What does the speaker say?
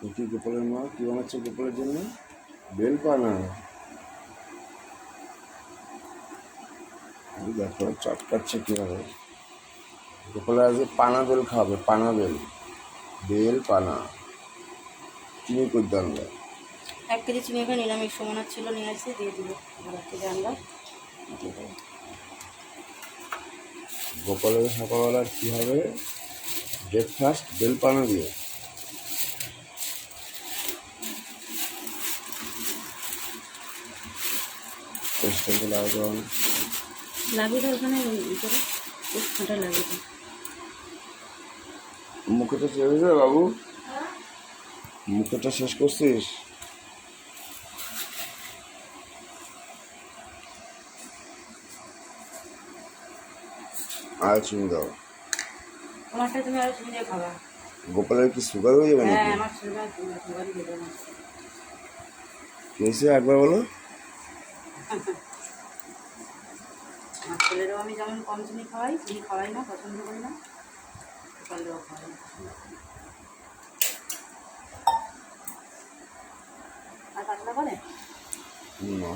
কি গোপালের মা কি বানাচ্ছে গোপালের জন্য? বেলপানা। দেখো চটকাচ্ছে কিভাবে। গোপালের আজকে পানা বেল খাবে, পানা বেল, বেল পানা। চিনি করতে আনবে 1 কেজি চিনি এখানে নিরামিষ সমানার ছিল, নিয়ে আসছে, দিয়ে দিব। থেকে আনলাম, দিয়ে দেবো। গোপালের সকালবেলা কী হবে? ব্রেকফাস্ট বেলপানা দিয়ে। চেষ্টা লাগবে লাগিয়ে তো ওখানে করে খুব ঠান্ডা লাগে তো। মুখেটা শেষ হয়েছে বাবু? মুখেটা শেষ করছিস? আর চিনি দাও। আমারটা তুমি আরো চিনি দিয়ে খাবা। গোপালের কি সুগার হয়ে যাবে নাকি? হ্যাঁ, আমার সুগারই দেবে না। কি হয়েছে একবার বলো? আমার ছেলেরও আমি যেমন কম চিনি খাওয়াই, চিনি খাওয়াই না, পছন্দ করি না, গোপালেরও খাওয়াই না। আর পাতলা করে না।